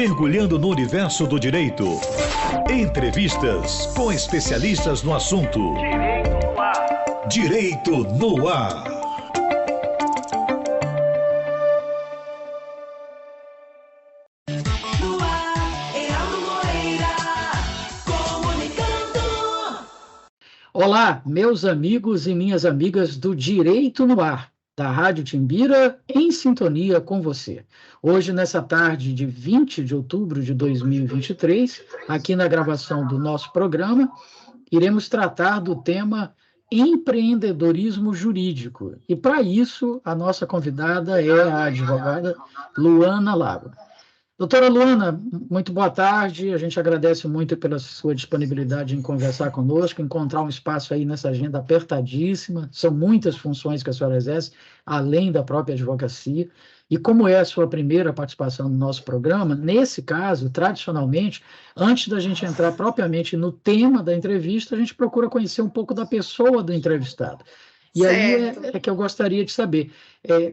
Mergulhando no universo do direito. Entrevistas com especialistas no assunto. Direito no ar. Olá, meus amigos e minhas amigas do Direito no Ar, da Rádio Timbira, em sintonia com você. Hoje, nessa tarde de 20 de outubro de 2023, aqui na gravação do nosso programa, iremos tratar do tema empreendedorismo jurídico. E, para isso, a nossa convidada é a advogada Luana Lago. Doutora Luana, muito boa tarde. A gente agradece muito pela sua disponibilidade em conversar conosco, encontrar um espaço aí nessa agenda apertadíssima. São muitas funções que a senhora exerce, além da própria advocacia. E como é a sua primeira participação no nosso programa, nesse caso, tradicionalmente, antes da gente entrar propriamente no tema da entrevista, a gente procura conhecer um pouco da pessoa do entrevistado. E aí é que eu gostaria de saber,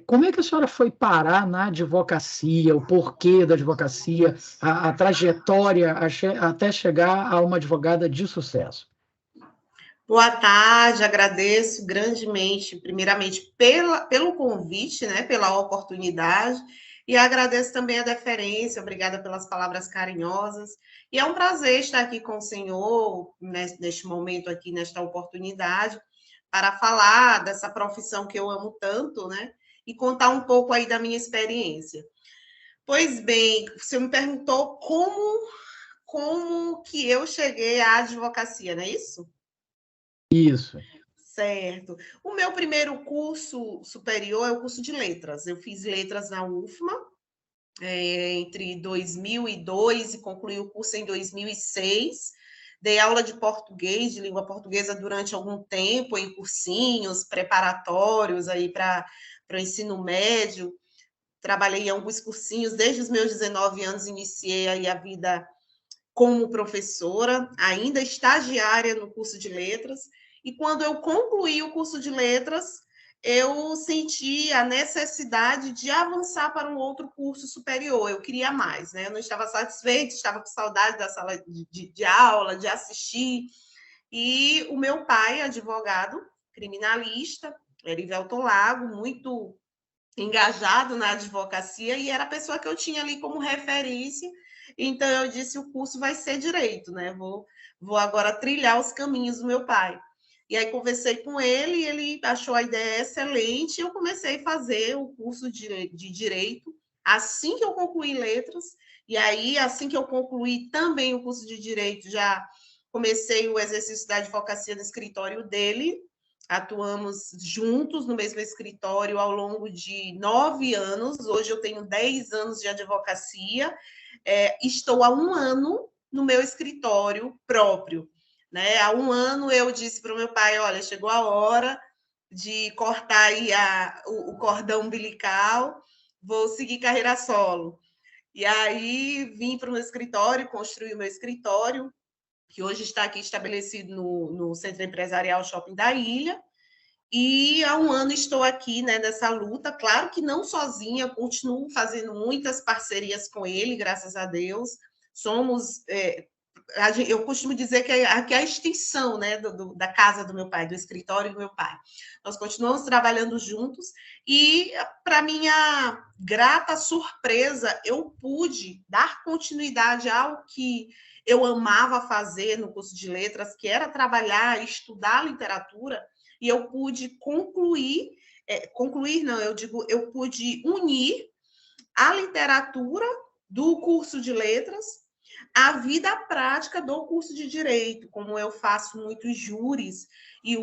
como é que a senhora foi parar na advocacia, o porquê da advocacia, a trajetória até chegar a uma advogada de sucesso? Boa tarde, agradeço grandemente, primeiramente, pelo convite, né, pela oportunidade, e agradeço também a deferência, obrigada pelas palavras carinhosas, e é um prazer estar aqui com o senhor, neste momento aqui, nesta oportunidade, para falar dessa profissão que eu amo tanto, né? E contar um pouco aí da minha experiência. Pois bem, você me perguntou como que eu cheguei à advocacia, não é isso? Isso. Certo. O meu primeiro curso superior é o curso de letras. Eu fiz letras na UFMA, entre 2002 e concluí o curso em 2006. Dei aula de português, de língua portuguesa, durante algum tempo, em cursinhos preparatórios aí para o ensino médio. Trabalhei em alguns cursinhos, desde os meus 19 anos, iniciei aí a vida como professora, ainda estagiária no curso de letras. E quando eu concluí o curso de letras, eu senti a necessidade de avançar para um outro curso superior. Eu queria mais, né? Eu não estava satisfeita, estava com saudade da sala de aula, de assistir. E o meu pai, advogado, criminalista, Erivelton Lago, muito engajado na advocacia, e era a pessoa que eu tinha ali como referência. Então, eu disse, o curso vai ser direito, né? Vou agora trilhar os caminhos do meu pai. E aí conversei com ele, ele achou a ideia excelente, e eu comecei a fazer o curso de Direito assim que eu concluí letras, e aí, assim que eu concluí também o curso de Direito, já comecei o exercício da advocacia no escritório dele, atuamos juntos no mesmo escritório ao longo de 9 anos, hoje eu tenho 10 anos de advocacia, estou há 1 ano no meu escritório próprio. Né? Há 1 ano eu disse para o meu pai, olha, chegou a hora de cortar aí o cordão umbilical, vou seguir carreira solo. E aí vim para o meu escritório, construí o meu escritório, que hoje está aqui estabelecido no Centro Empresarial Shopping da Ilha, e há 1 ano estou aqui, né, nessa luta, claro que não sozinha, continuo fazendo muitas parcerias com ele, graças a Deus, somos... eu costumo dizer que aqui é a extensão, né, da casa do meu pai, do escritório do meu pai. Nós continuamos trabalhando juntos e, para minha grata surpresa, eu pude dar continuidade ao que eu amava fazer no curso de letras, que era trabalhar, estudar literatura, e eu pude eu pude unir a literatura do curso de letras a vida prática do curso de Direito, como eu faço muitos júris, e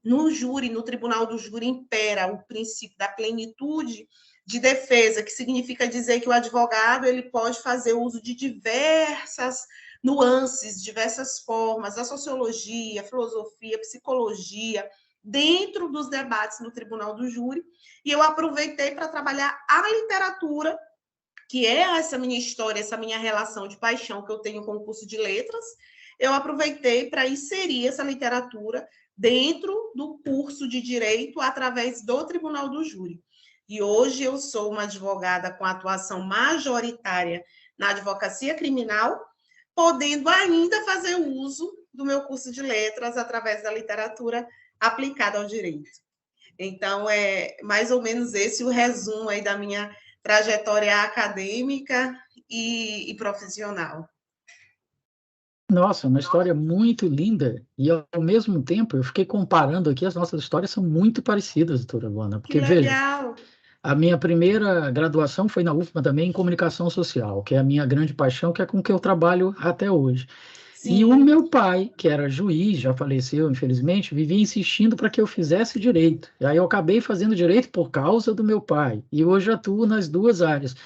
no tribunal do júri, impera o princípio da plenitude de defesa, que significa dizer que o advogado ele pode fazer uso de diversas nuances, diversas formas, da sociologia, filosofia, psicologia, dentro dos debates no tribunal do júri, e eu aproveitei para trabalhar a literatura, que é essa minha história, essa minha relação de paixão que eu tenho com o curso de letras, eu aproveitei para inserir essa literatura dentro do curso de Direito através do Tribunal do Júri. E hoje eu sou uma advogada com atuação majoritária na advocacia criminal, podendo ainda fazer uso do meu curso de letras através da literatura aplicada ao direito. Então, é mais ou menos esse o resumo aí da minha trajetória acadêmica e profissional. Nossa, uma história muito linda. E, ao mesmo tempo, eu fiquei comparando aqui, as nossas histórias são muito parecidas, doutora Luana. Que Porque, veja, legal! a minha primeira graduação foi na UFMA também, em comunicação social, que é a minha grande paixão, que é com que eu trabalho até hoje. E o Sim, meu pai, que era juiz, já faleceu, infelizmente, vivia insistindo para que eu fizesse direito. E aí eu acabei fazendo direito por causa do meu pai. E hoje atuo nas duas áreas.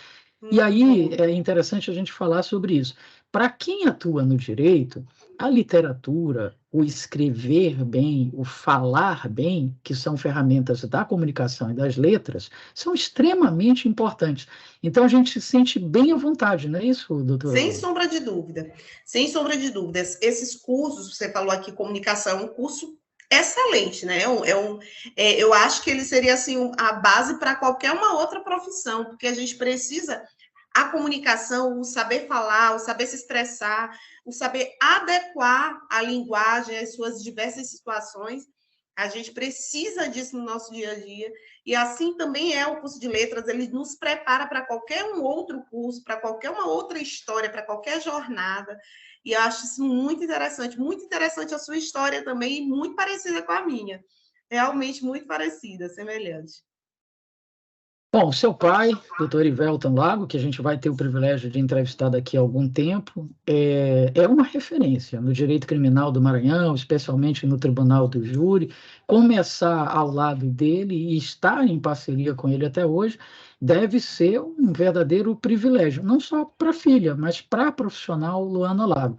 E muito aí bom. é interessante a gente falar sobre isso. Para quem atua no direito, a literatura, o escrever bem, o falar bem, que são ferramentas da comunicação e das letras, são extremamente importantes. Então a gente se sente bem à vontade, não é isso, doutora Sem Luana? sombra de dúvida, sem sombra de dúvidas. Esses cursos, você falou aqui, comunicação, é um curso excelente, né? Eu acho que ele seria assim a base para qualquer uma outra profissão, porque a gente precisa a comunicação, o saber falar, o saber se expressar, o saber adequar a linguagem às suas diversas situações. A gente precisa disso no nosso dia a dia. E assim também é o curso de letras, ele nos prepara para qualquer um outro curso, para qualquer uma outra história, para qualquer jornada. E eu acho isso muito interessante a sua história também, e muito parecida com a minha. Realmente muito parecida, semelhante. Bom, seu pai, doutor Ivelton Lago, que a gente vai ter o privilégio de entrevistar daqui a algum tempo, é uma referência no direito criminal do Maranhão, especialmente no Tribunal do Júri. Começar ao lado dele e estar em parceria com ele até hoje deve ser um verdadeiro privilégio, não só para a filha, mas para a profissional Luana Lago.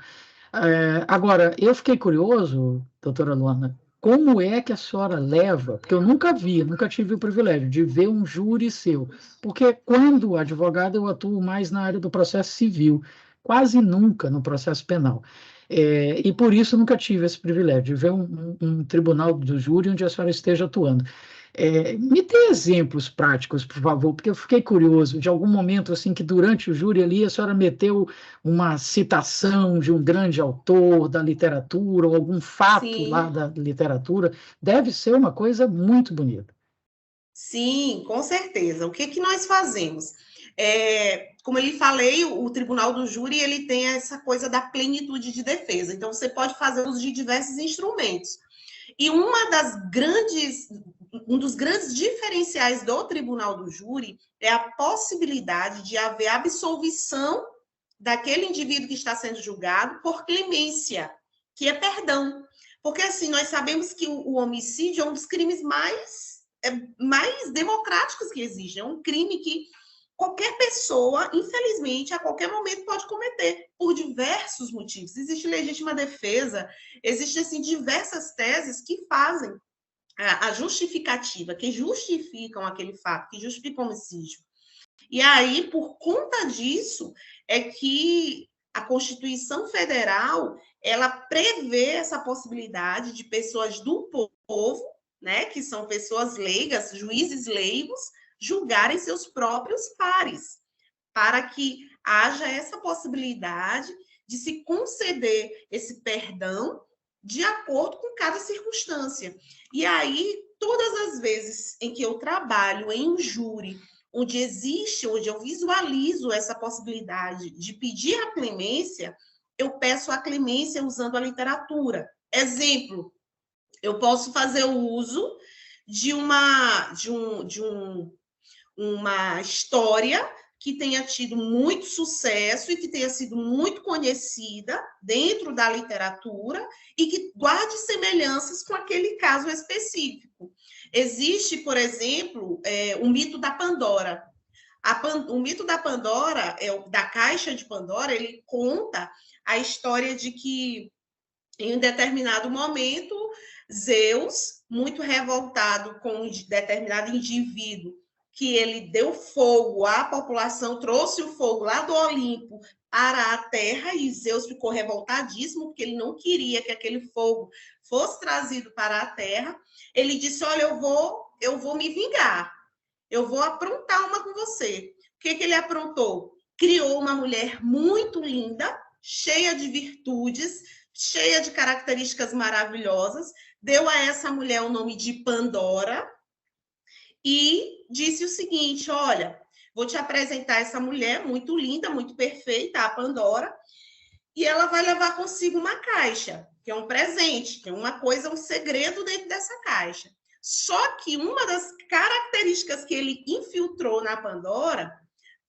Agora, eu fiquei curioso, doutora Luana, como é que a senhora leva, porque eu nunca vi, nunca tive o privilégio de ver um júri seu, porque quando advogado eu atuo mais na área do processo civil, quase nunca no processo penal. E por isso nunca tive esse privilégio de ver um tribunal do júri onde a senhora esteja atuando. Me dê exemplos práticos, por favor, porque eu fiquei curioso de algum momento assim que durante o júri ali a senhora meteu uma citação de um grande autor da literatura ou algum fato lá Sim, da literatura. Deve ser uma coisa muito bonita. sim, com certeza. O que que nós fazemos? Como eu lhe falei, o Tribunal do Júri ele tem essa coisa da plenitude de defesa. Então, você pode fazer uso de diversos instrumentos. E um dos grandes diferenciais do Tribunal do Júri é a possibilidade de haver absolvição daquele indivíduo que está sendo julgado por clemência, que é perdão. Porque, assim, nós sabemos que o homicídio é um dos crimes mais democráticos que existem. É um crime que qualquer pessoa, infelizmente, a qualquer momento pode cometer, por diversos motivos. Existe legítima defesa, existem assim, diversas teses que fazem a justificativa, que justificam aquele fato, que justificam o homicídio. E aí, por conta disso, é que a Constituição Federal ela prevê essa possibilidade de pessoas do povo, né, que são pessoas leigas, juízes leigos, julgarem seus próprios pares, para que haja essa possibilidade de se conceder esse perdão de acordo com cada circunstância. E aí, todas as vezes em que eu trabalho em um júri, onde eu visualizo essa possibilidade de pedir a clemência, eu peço a clemência usando a literatura. Exemplo, eu posso fazer o uso de uma história que tenha tido muito sucesso e que tenha sido muito conhecida dentro da literatura e que guarde semelhanças com aquele caso específico. Existe, por exemplo, o mito da Pandora. O mito da Pandora, da caixa de Pandora, ele conta a história de que, em um determinado momento, Zeus, muito revoltado com um determinado indivíduo, que ele deu fogo à população, trouxe o fogo lá do Olimpo para a Terra, e Zeus ficou revoltadíssimo, porque ele não queria que aquele fogo fosse trazido para a Terra. Ele disse, olha, eu vou me vingar. eu vou aprontar uma com você. O que ele aprontou? Criou uma mulher muito linda, cheia de virtudes, cheia de características maravilhosas, deu a essa mulher o nome de Pandora e disse o seguinte, olha, vou te apresentar essa mulher muito linda, muito perfeita, a Pandora, e ela vai levar consigo uma caixa, que é um presente, que é uma coisa, um segredo dentro dessa caixa. Só que uma das características que ele infiltrou na Pandora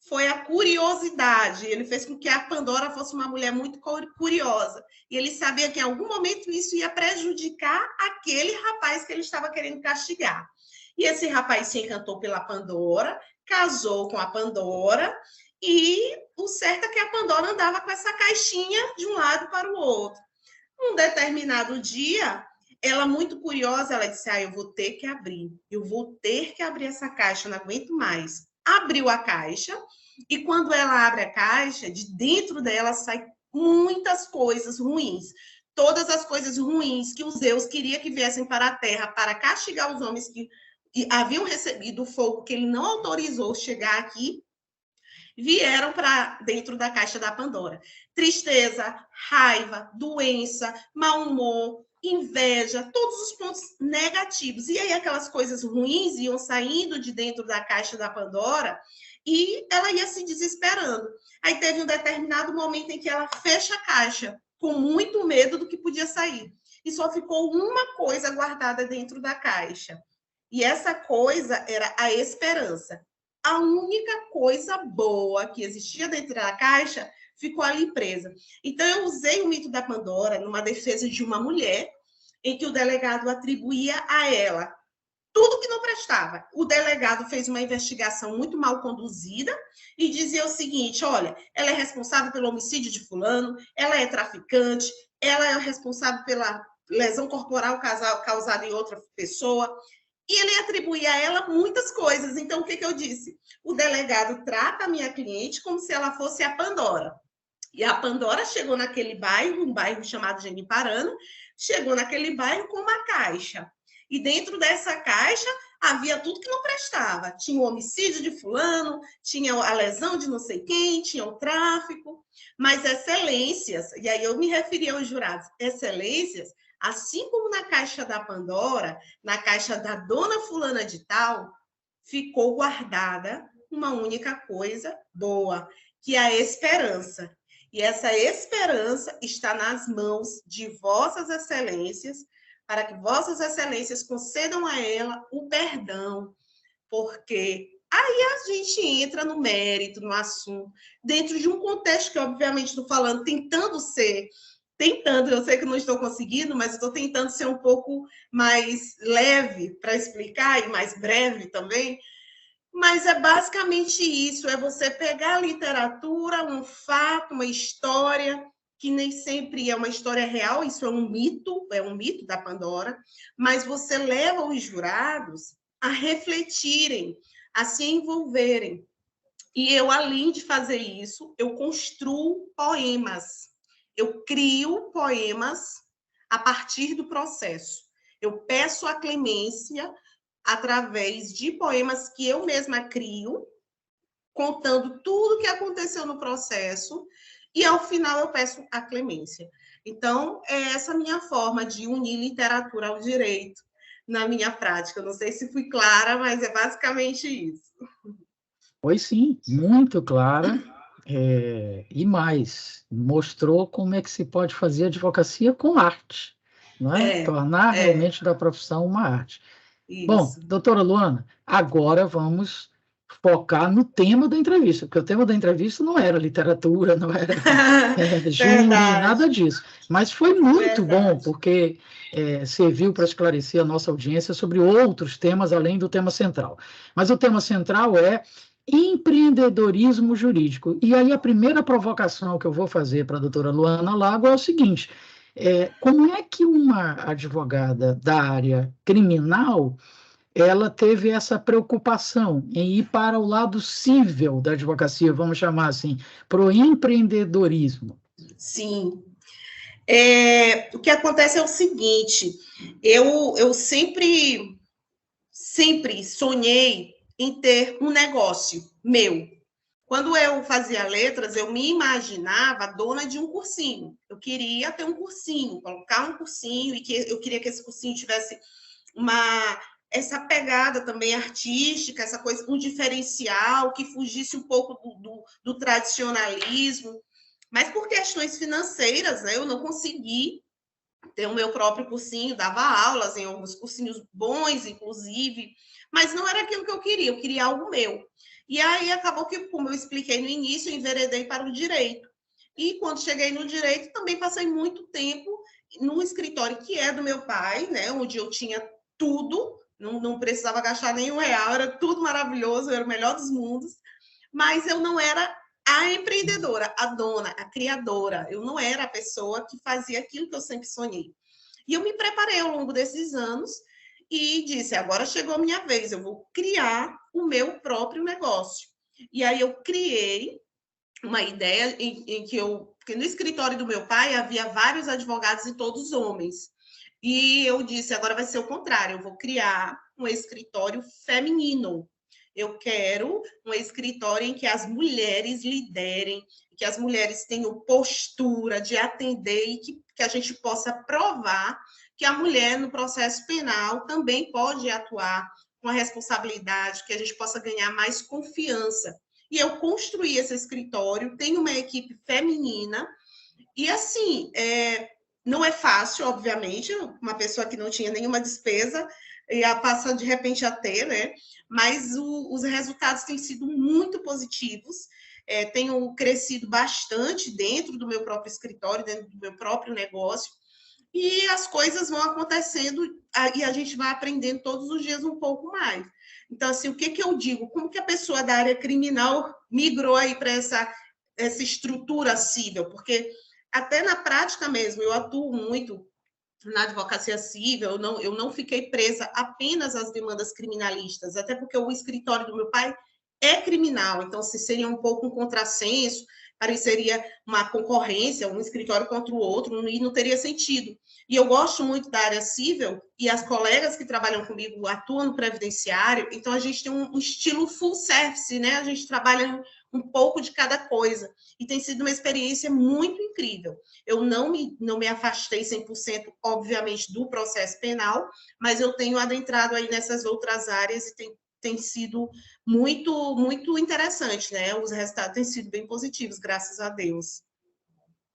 foi a curiosidade. Ele fez com que a Pandora fosse uma mulher muito curiosa. E ele sabia que em algum momento isso ia prejudicar aquele rapaz que ele estava querendo castigar. E esse rapaz se encantou pela Pandora, casou com a Pandora, e o certo é que a Pandora andava com essa caixinha de um lado para o outro. Um determinado dia, ela muito curiosa, ela disse, eu vou ter que abrir essa caixa, não aguento mais. Abriu a caixa, e quando ela abre a caixa, de dentro dela sai muitas coisas ruins. Todas as coisas ruins que os Zeus queria que viessem para a Terra para castigar os homens que haviam recebido o fogo que ele não autorizou chegar aqui, vieram para dentro da caixa da Pandora. Tristeza, raiva, doença, mau humor, inveja, todos os pontos negativos. E aí aquelas coisas ruins iam saindo de dentro da caixa da Pandora e ela ia se desesperando. Aí teve um determinado momento em que ela fecha a caixa, com muito medo do que podia sair. E só ficou uma coisa guardada dentro da caixa. E essa coisa era a esperança. A única coisa boa que existia dentro da caixa ficou ali presa. Então, eu usei o mito da Pandora numa defesa de uma mulher, em que o delegado atribuía a ela tudo que não prestava. O delegado fez uma investigação muito mal conduzida e dizia o seguinte, olha, ela é responsável pelo homicídio de fulano, ela é traficante, ela é responsável pela lesão corporal causada em outra pessoa, e ele atribuía a ela muitas coisas. Então, o que eu disse? O delegado trata a minha cliente como se ela fosse a Pandora. E a Pandora chegou naquele bairro, um bairro chamado Geniparano, chegou naquele bairro com uma caixa. E dentro dessa caixa havia tudo que não prestava. Tinha o homicídio de fulano, tinha a lesão de não sei quem, tinha o tráfico. Mas excelências, e aí eu me referi aos jurados, excelências, assim como na caixa da Pandora, na caixa da dona fulana de tal, ficou guardada uma única coisa boa, que é a esperança. E essa esperança está nas mãos de vossas excelências, para que vossas excelências concedam a ela o perdão, porque aí a gente entra no mérito, no assunto, dentro de um contexto que, obviamente, estou falando, tentando, eu sei que não estou conseguindo, mas estou tentando ser um pouco mais leve para explicar e mais breve também, mas é basicamente isso, é você pegar a literatura, um fato, uma história, que nem sempre é uma história real, isso é um mito da Pandora, mas você leva os jurados a refletirem, a se envolverem. E eu, além de fazer isso, eu construo poemas. Eu crio poemas a partir do processo. Eu peço a clemência através de poemas que eu mesma crio, contando tudo o que aconteceu no processo, e ao final eu peço a clemência. Então, é essa minha forma de unir literatura ao direito na minha prática. Eu não sei se fui clara, mas é basicamente isso. Foi sim, muito clara, e mais, mostrou como é que se pode fazer advocacia com arte, não é? Tornar realmente da profissão uma arte. Isso. Bom, doutora Luana, agora vamos focar no tema da entrevista, porque o tema da entrevista não era literatura, não era júri, nada disso, mas foi muito bom, porque serviu para esclarecer a nossa audiência sobre outros temas, além do tema central. Mas o tema central é empreendedorismo jurídico. E aí a primeira provocação que eu vou fazer para a doutora Luana Lago é o seguinte, como é que uma advogada da área criminal ela teve essa preocupação em ir para o lado cível da advocacia, vamos chamar assim, para o empreendedorismo? Sim. O que acontece é o seguinte, eu sempre sonhei em ter um negócio meu. Quando eu fazia letras, eu me imaginava dona de um cursinho. Eu queria ter um cursinho, colocar um cursinho, e eu queria que esse cursinho tivesse essa pegada também artística, essa coisa, um diferencial, que fugisse um pouco do tradicionalismo. Mas por questões financeiras, né, eu não consegui ter o meu próprio cursinho, dava aulas em alguns cursinhos bons, inclusive, mas não era aquilo que eu queria algo meu. E aí acabou que, como eu expliquei no início, eu enveredei para o direito. E quando cheguei no direito, também passei muito tempo no escritório que é do meu pai, né, onde eu tinha tudo, não precisava gastar nenhum real, era tudo maravilhoso, eu era o melhor dos mundos, mas eu não era a empreendedora, a dona, a criadora. Eu não era a pessoa que fazia aquilo que eu sempre sonhei. E eu me preparei ao longo desses anos e disse, agora chegou a minha vez, eu vou criar o meu próprio negócio. E aí eu criei uma ideia em que porque no escritório do meu pai havia vários advogados e todos homens. E eu disse, agora vai ser o contrário, eu vou criar um escritório feminino. Eu quero um escritório em que as mulheres liderem, que as mulheres tenham postura de atender e que a gente possa provar que a mulher no processo penal também pode atuar com a responsabilidade, que a gente possa ganhar mais confiança. E eu construí esse escritório, tenho uma equipe feminina, e assim, não é fácil, obviamente, uma pessoa que não tinha nenhuma despesa ia passar de repente a ter, né? Mas os resultados têm sido muito positivos. Tenho crescido bastante dentro do meu próprio escritório, dentro do meu próprio negócio, e as coisas vão acontecendo e a gente vai aprendendo todos os dias um pouco mais. Então, assim, o que eu digo? Como que a pessoa da área criminal migrou aí para essa estrutura civil? Porque até na prática mesmo, eu atuo muito na advocacia civil, eu não fiquei presa apenas às demandas criminalistas, até porque o escritório do meu pai é criminal, então se seria um pouco um contrassenso, pareceria uma concorrência, um escritório contra o outro, e não teria sentido. E eu gosto muito da área civil, e as colegas que trabalham comigo atuam no previdenciário, então a gente tem um estilo full service, né? A gente trabalha um pouco de cada coisa, e tem sido uma experiência muito incrível. Eu não me afastei 100%, obviamente, do processo penal, mas eu tenho adentrado aí nessas outras áreas e tem sido muito, muito interessante, né? Os resultados têm sido bem positivos, graças a Deus.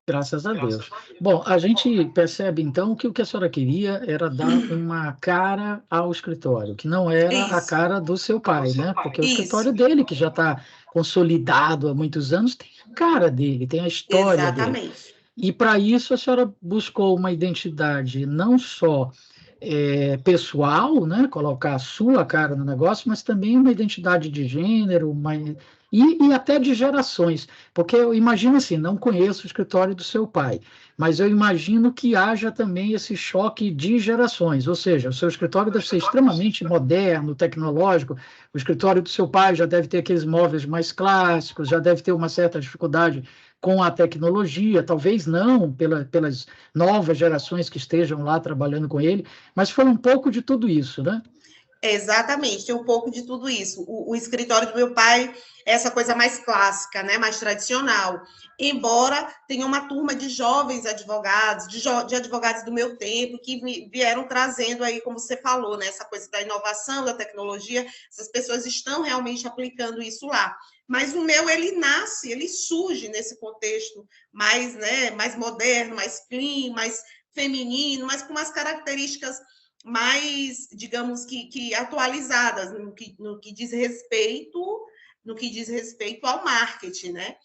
Graças a Deus. Bom, a gente percebe, então, que o que a senhora queria era dar uma cara ao escritório, que não era a cara do seu pai, né? Porque o escritório dele, que já está consolidado há muitos anos, tem a cara dele, tem a história dele. Exatamente. E, para isso, a senhora buscou uma identidade não só pessoal, né? Colocar a sua cara no negócio, mas também uma identidade de gênero, e até de gerações, porque eu imagino assim, não conheço o escritório do seu pai, mas eu imagino que haja também esse choque de gerações, ou seja, o seu escritório deve ser extremamente moderno, tecnológico, o escritório do seu pai já deve ter aqueles móveis mais clássicos, já deve ter uma certa dificuldade com a tecnologia, talvez não pelas novas gerações que estejam lá trabalhando com ele, mas foi um pouco de tudo isso, né? Exatamente, tem um pouco de tudo isso. O escritório do meu pai é essa coisa mais clássica, né, mais tradicional. Embora tenha uma turma de jovens advogados, de advogados do meu tempo, que vieram trazendo aí, como você falou, né, essa coisa da inovação, da tecnologia, essas pessoas estão realmente aplicando isso lá. Mas o meu, ele surge nesse contexto mais, né, mais moderno, mais clean, mais feminino, mas com umas características mais, digamos que atualizadas no que diz respeito ao marketing, né?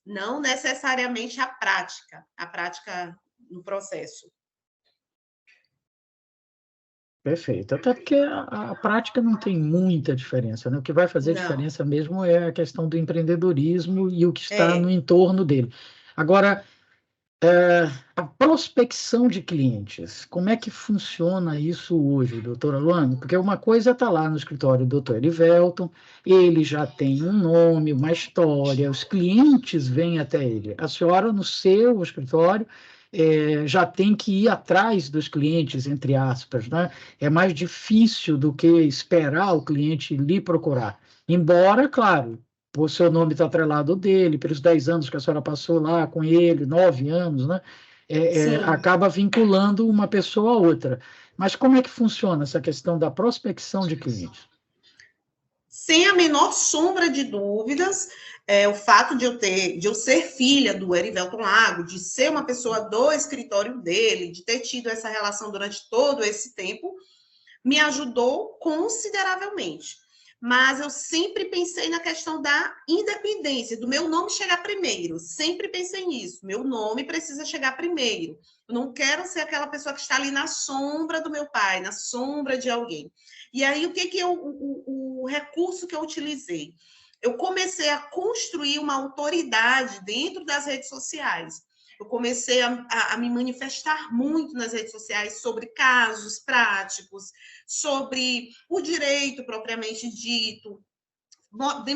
Não necessariamente a prática no processo. Perfeito, até porque a prática não tem muita diferença, né? O que vai fazer diferença mesmo é a questão do empreendedorismo e o que está no entorno dele. Agora, a prospecção de clientes, como é que funciona isso hoje, doutora Luana? Porque uma coisa está lá no escritório do doutor Erivelton, ele já tem um nome, uma história, os clientes vêm até ele. A senhora, no seu escritório, já tem que ir atrás dos clientes, entre aspas, né? É mais difícil do que esperar o cliente lhe procurar. Embora, claro, o seu nome está atrelado ao dele, pelos 10 anos que a senhora passou lá com ele, 9 anos, né? Sim. Acaba vinculando uma pessoa a outra. Mas como é que funciona essa questão da prospecção de clientes? Sem a menor sombra de dúvidas, o fato de eu ser filha do Erivelton Lago, de ser uma pessoa do escritório dele, de ter tido essa relação durante todo esse tempo, me ajudou consideravelmente. Mas eu sempre pensei na questão da independência, do meu nome chegar primeiro. Sempre pensei nisso. Meu nome precisa chegar primeiro. Eu não quero ser aquela pessoa que está ali na sombra do meu pai, na sombra de alguém. E aí, o recurso que eu utilizei? Eu comecei a construir uma autoridade dentro das redes sociais. Eu comecei a me manifestar muito nas redes sociais sobre casos práticos, sobre o direito propriamente dito,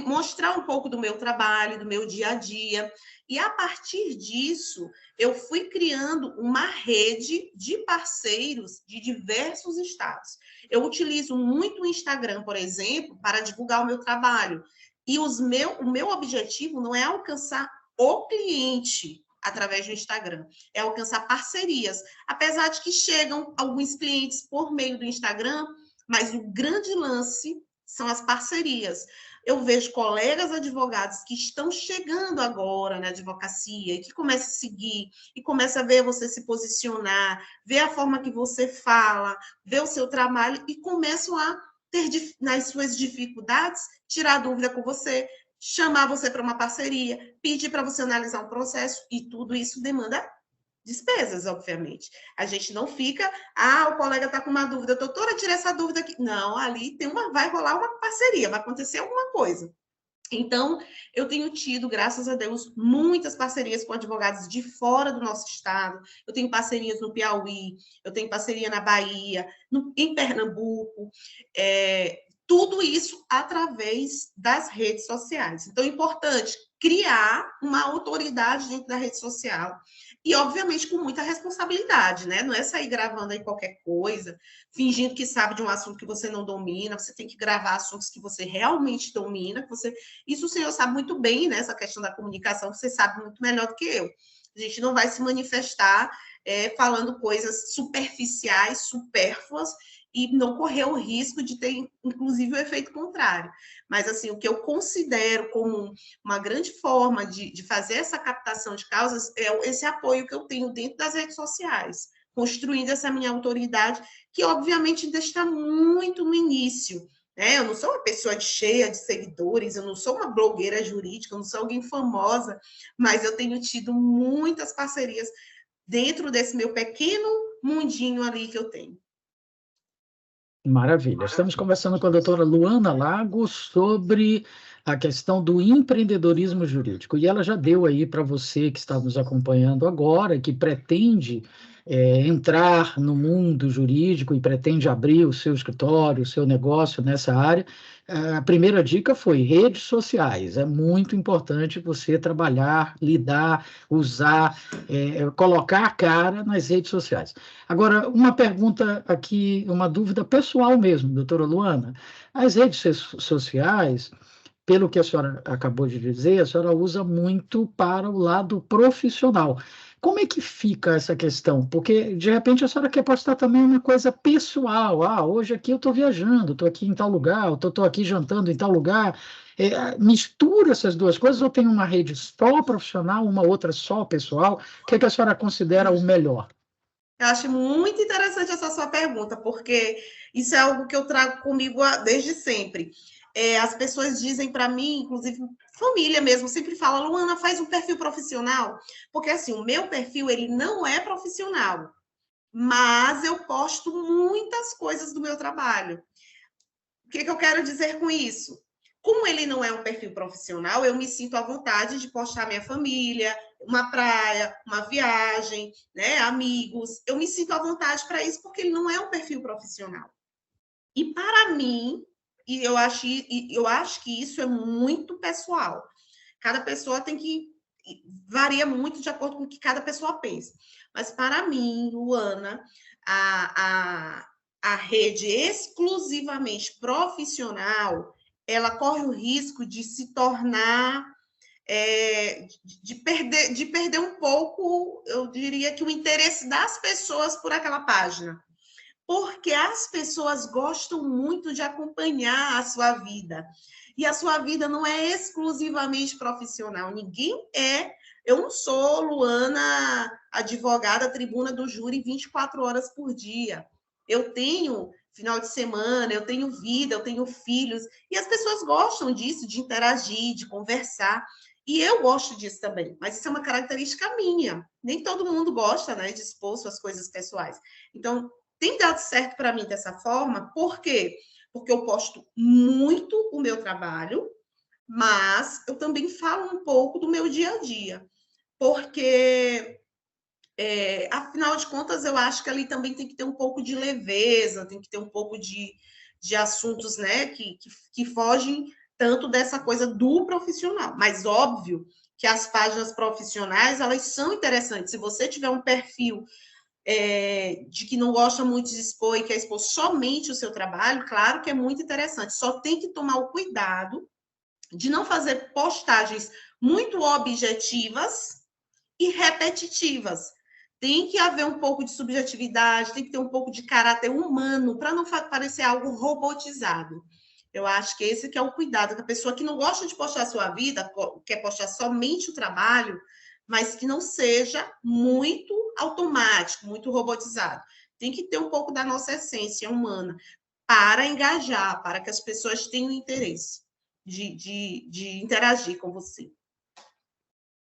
mostrar um pouco do meu trabalho, do meu dia a dia. E a partir disso, eu fui criando uma rede de parceiros de diversos estados. Eu utilizo muito o Instagram, por exemplo, para divulgar o meu trabalho. E o meu objetivo não é alcançar o cliente através do Instagram, é alcançar parcerias. Apesar de que chegam alguns clientes por meio do Instagram, mas o grande lance são as parcerias. Eu vejo colegas advogados que estão chegando agora na advocacia e que começam a seguir e começam a ver você se posicionar, ver a forma que você fala, ver o seu trabalho e começam a ter nas suas dificuldades, tirar dúvida com você, chamar você para uma parceria, pedir para você analisar um processo e tudo isso demanda despesas, obviamente. A gente não fica, o colega está com uma dúvida, doutora, tira essa dúvida aqui. Não, ali vai rolar uma parceria, vai acontecer alguma coisa. Então, eu tenho tido, graças a Deus, muitas parcerias com advogados de fora do nosso estado. Eu tenho parcerias no Piauí, eu tenho parceria na Bahia, em Pernambuco. Tudo isso através das redes sociais. Então, é importante criar uma autoridade dentro da rede social e, obviamente, com muita responsabilidade, né? Não é sair gravando aí qualquer coisa, fingindo que sabe de um assunto que você não domina. Você tem que gravar assuntos que você realmente domina, que você... Isso o senhor sabe muito bem, né? Essa questão da comunicação, você sabe muito melhor do que eu. A gente não vai se manifestar falando coisas superficiais, supérfluas, e não correr o risco de ter, inclusive, o efeito contrário. Mas, assim, o que eu considero como uma grande forma de fazer essa captação de causas é esse apoio que eu tenho dentro das redes sociais, construindo essa minha autoridade, que, obviamente, ainda está muito no início. Eu não sou uma pessoa cheia de seguidores, eu não sou uma blogueira jurídica, eu não sou alguém famosa, mas eu tenho tido muitas parcerias dentro desse meu pequeno mundinho ali que eu tenho. Maravilha. Estamos conversando com a doutora Luana Lago sobre a questão do empreendedorismo jurídico. E ela já deu aí para você que está nos acompanhando agora, que pretende entrar no mundo jurídico e pretende abrir o seu escritório, o seu negócio nessa área. A primeira dica foi redes sociais. É muito importante você trabalhar, lidar, usar, colocar a cara nas redes sociais. Agora, uma pergunta aqui, uma dúvida pessoal mesmo, doutora Luana. As redes sociais, pelo que a senhora acabou de dizer, a senhora usa muito para o lado profissional. Como é que fica essa questão? Porque, de repente, a senhora quer postar também uma coisa pessoal. Hoje aqui eu estou viajando, estou aqui em tal lugar, estou aqui jantando em tal lugar. Mistura essas duas coisas ou tem uma rede só profissional, uma outra só pessoal? O que é que a senhora considera o melhor? Eu acho muito interessante essa sua pergunta, porque isso é algo que eu trago comigo desde sempre. As pessoas dizem para mim, inclusive família mesmo, sempre fala, Luana, faz um perfil profissional, porque assim, o meu perfil ele não é profissional, mas eu posto muitas coisas do meu trabalho. O que eu quero dizer com isso? Como ele não é um perfil profissional, eu me sinto à vontade de postar minha família, uma praia, uma viagem, né, amigos. Eu me sinto à vontade para isso porque ele não é um perfil profissional. E para mim, eu acho que isso é muito pessoal. Cada pessoa varia muito de acordo com o que cada pessoa pensa. Mas para mim, Luana, a rede exclusivamente profissional ela corre o risco de se tornar, de perder um pouco, eu diria que o interesse das pessoas por aquela página. Porque as pessoas gostam muito de acompanhar a sua vida. E a sua vida não é exclusivamente profissional. Eu não sou Luana, advogada, tribuna do júri 24 horas por dia. Eu tenho final de semana, eu tenho vida, eu tenho filhos. E as pessoas gostam disso, de interagir, de conversar. E eu gosto disso também, mas isso é uma característica minha. Nem todo mundo gosta, né, de expor suas coisas pessoais. Então, tem dado certo para mim dessa forma, por quê? Porque eu posto muito o meu trabalho, mas eu também falo um pouco do meu dia a dia, porque, afinal de contas, eu acho que ali também tem que ter um pouco de leveza, tem que ter um pouco de assuntos, né, que fogem tanto dessa coisa do profissional. Mas, óbvio, que as páginas profissionais, elas são interessantes. Se você tiver um perfil de que não gosta muito de expor e quer expor somente o seu trabalho, claro que é muito interessante. Só tem que tomar o cuidado de não fazer postagens muito objetivas e repetitivas. Tem que haver um pouco de subjetividade, tem que ter um pouco de caráter humano, para não parecer algo robotizado. Eu acho que esse que é o cuidado, que a pessoa que não gosta de postar a sua vida, quer postar somente o trabalho, mas que não seja muito automático, muito robotizado. Tem que ter um pouco da nossa essência humana para engajar, para que as pessoas tenham interesse de interagir com você.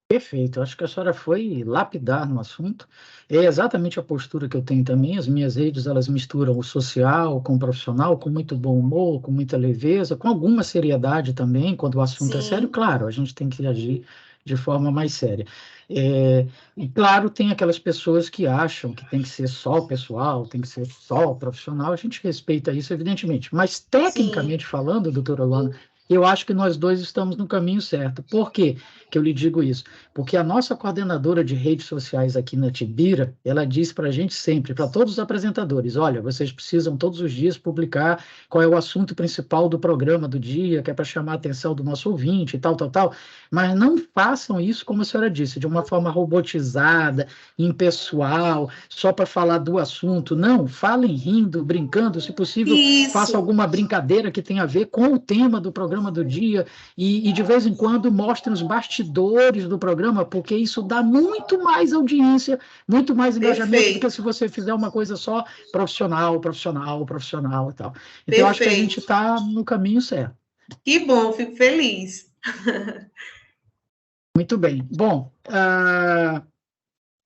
Perfeito, acho que a senhora foi lapidar no assunto. É exatamente a postura que eu tenho também. As minhas redes, elas misturam o social com o profissional, com muito bom humor, com muita leveza, com alguma seriedade também. Quando o assunto é sério, Sim. claro, a gente tem que agir de forma mais séria. E claro, tem aquelas pessoas que acham que tem que ser só pessoal, tem que ser só profissional. A gente respeita isso, evidentemente. Mas, Sim. tecnicamente falando, doutora Luana, eu acho que nós dois estamos no caminho certo. Por quê que eu lhe digo isso? Porque a nossa coordenadora de redes sociais aqui na Tibira, ela diz para a gente sempre, para todos os apresentadores, olha, vocês precisam todos os dias publicar qual é o assunto principal do programa do dia, que é para chamar a atenção do nosso ouvinte e tal, tal, tal, mas não façam isso, como a senhora disse, de uma forma robotizada, impessoal, só para falar do assunto. Não, falem rindo, brincando, se possível, faça Isso. alguma brincadeira que tenha a ver com o tema do programa do dia e de vez em quando mostrem os bastidores do programa, porque isso dá muito mais audiência, muito mais engajamento do que se Perfeito. você fizer uma coisa só profissional, profissional, profissional e tal. Então, acho que a gente Perfeito. está no caminho certo. Que bom, fico feliz. Muito bem. Bom,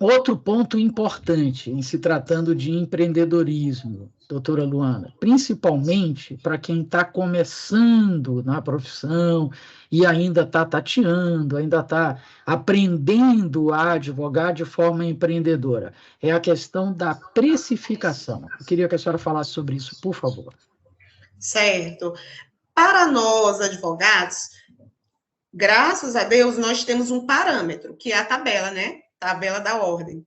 outro ponto importante em se tratando de empreendedorismo, doutora Luana, principalmente para quem está começando na profissão e ainda está tateando, ainda está aprendendo a advogar de forma empreendedora, é a questão da precificação. Eu queria que a senhora falasse sobre isso, por favor. Certo. Para nós, advogados, graças a Deus, nós temos um parâmetro, que é a tabela, né? Tabela da ordem.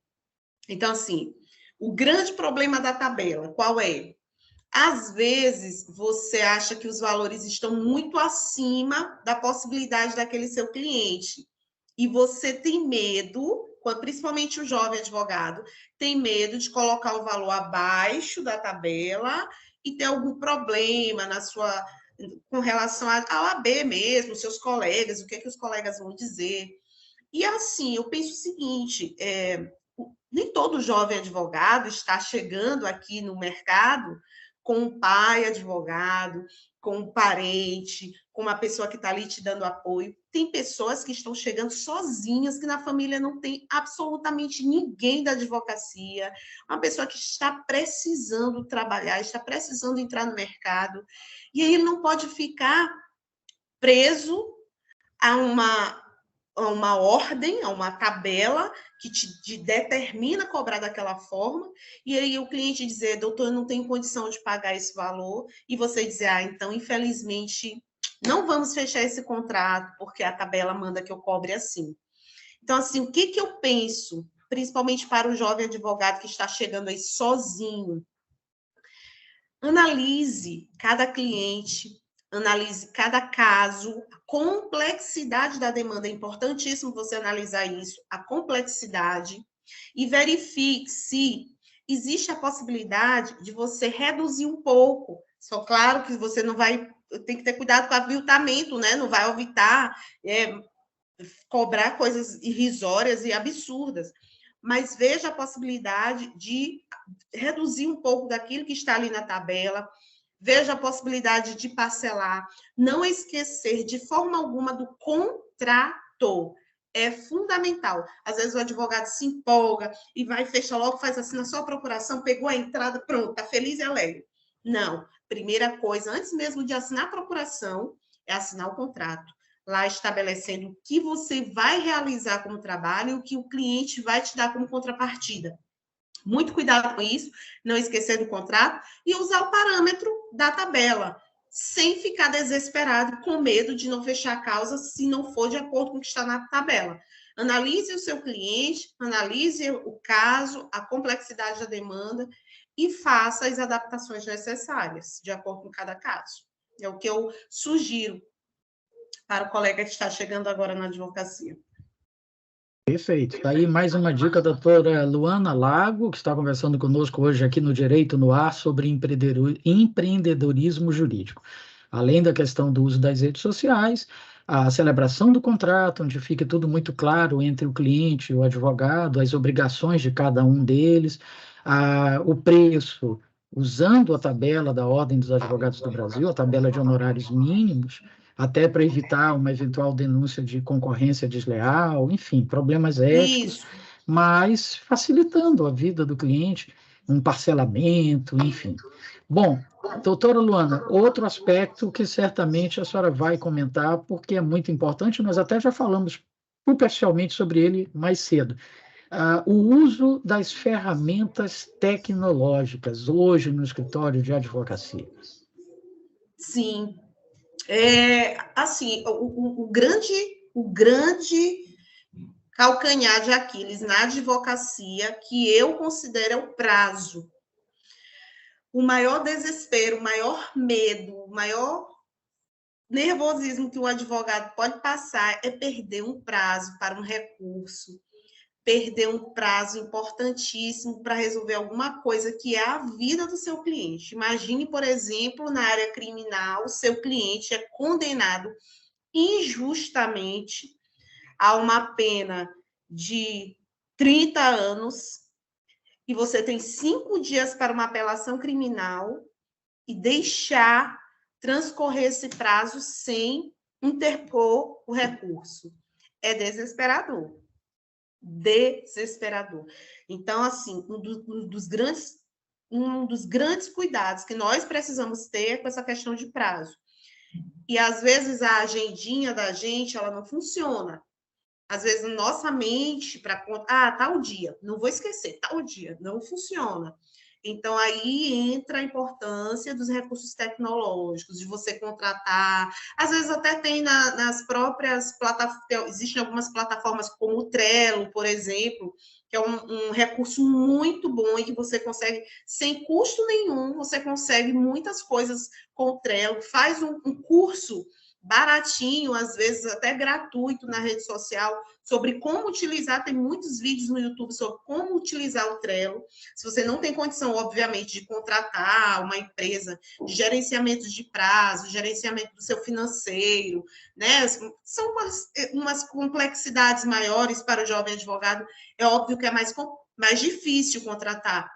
Então, assim, o grande problema da tabela, qual é? Às vezes, você acha que os valores estão muito acima da possibilidade daquele seu cliente. E você tem medo, principalmente o jovem advogado, tem medo de colocar o valor abaixo da tabela e ter algum problema com relação ao AB mesmo, seus colegas, o que é que os colegas vão dizer. E assim, eu penso o seguinte, nem todo jovem advogado está chegando aqui no mercado com um pai advogado, com um parente, com uma pessoa que está ali te dando apoio. Tem pessoas que estão chegando sozinhas, que na família não tem absolutamente ninguém da advocacia, uma pessoa que está precisando trabalhar, está precisando entrar no mercado, e aí ele não pode ficar preso a uma ordem, a uma tabela que te determina cobrar daquela forma, e aí o cliente dizer, doutor, eu não tenho condição de pagar esse valor, e você dizer, então, infelizmente, não vamos fechar esse contrato, porque a tabela manda que eu cobre assim. Então, assim, o que eu penso, principalmente para o jovem advogado que está chegando aí sozinho? Analise cada cliente, analise cada caso, a complexidade da demanda, é importantíssimo você analisar isso, a complexidade, e verifique se existe a possibilidade de você reduzir um pouco. Só claro que você não vai, tem que ter cuidado com o aviltamento, né? Não vai evitar cobrar coisas irrisórias e absurdas, mas veja a possibilidade de reduzir um pouco daquilo que está ali na tabela, veja a possibilidade de parcelar, não esquecer de forma alguma do contrato. É fundamental. Às vezes o advogado se empolga e vai fechar logo, faz assim na sua procuração, pegou a entrada, pronto, está feliz e alegre. Não. Primeira coisa, antes mesmo de assinar a procuração, é assinar o contrato. Lá estabelecendo o que você vai realizar como trabalho e o que o cliente vai te dar como contrapartida. Muito cuidado com isso, não esquecer do contrato e usar o parâmetro da tabela, sem ficar desesperado, com medo de não fechar a causa se não for de acordo com o que está na tabela. Analise o seu cliente, analise o caso, a complexidade da demanda e faça as adaptações necessárias, de acordo com cada caso. É o que eu sugiro para o colega que está chegando agora na advocacia. Perfeito. Está aí mais uma dica da doutora Luana Lago, que está conversando conosco hoje aqui no Direito no Ar sobre empreendedorismo jurídico. Além da questão do uso das redes sociais, a celebração do contrato, onde fica tudo muito claro entre o cliente e o advogado, as obrigações de cada um deles, o preço, usando a tabela da Ordem dos Advogados do Brasil, a tabela de honorários mínimos, até para evitar uma eventual denúncia de concorrência desleal, enfim, problemas éticos, Isso. mas facilitando a vida do cliente, um parcelamento, enfim. Bom, doutora Luana, outro aspecto que certamente a senhora vai comentar, porque é muito importante, nós até já falamos superficialmente sobre ele mais cedo. O uso das ferramentas tecnológicas hoje no escritório de advocacia. Sim. Assim, o grande calcanhar de Aquiles na advocacia, que eu considero o prazo. O maior desespero, o maior medo, o maior nervosismo que o advogado pode passar é perder um prazo para um recurso, perder um prazo importantíssimo para resolver alguma coisa que é a vida do seu cliente. Imagine, por exemplo, na área criminal, o seu cliente é condenado injustamente a uma pena de 30 anos e você tem 5 dias para uma apelação criminal e deixar transcorrer esse prazo sem interpor o recurso. É desesperador. Desesperador. Então, assim, um dos grandes cuidados que nós precisamos ter é com essa questão de prazo. E, às vezes, a agendinha da gente, ela não funciona. Às vezes, nossa mente, tal dia, não vou esquecer, tal dia, não funciona. Então, aí entra a importância dos recursos tecnológicos, de você contratar. Às vezes, até tem nas próprias plataformas, existem algumas plataformas como o Trello, por exemplo, que é um recurso muito bom e que você consegue, sem custo nenhum, você consegue muitas coisas com o Trello. Faz um curso baratinho, às vezes até gratuito na rede social, sobre como utilizar, tem muitos vídeos no YouTube sobre como utilizar o Trello. Se você não tem condição, obviamente, de contratar uma empresa de gerenciamento de prazo, gerenciamento do seu financeiro, né? São umas complexidades maiores para o jovem advogado. É óbvio que é mais difícil contratar,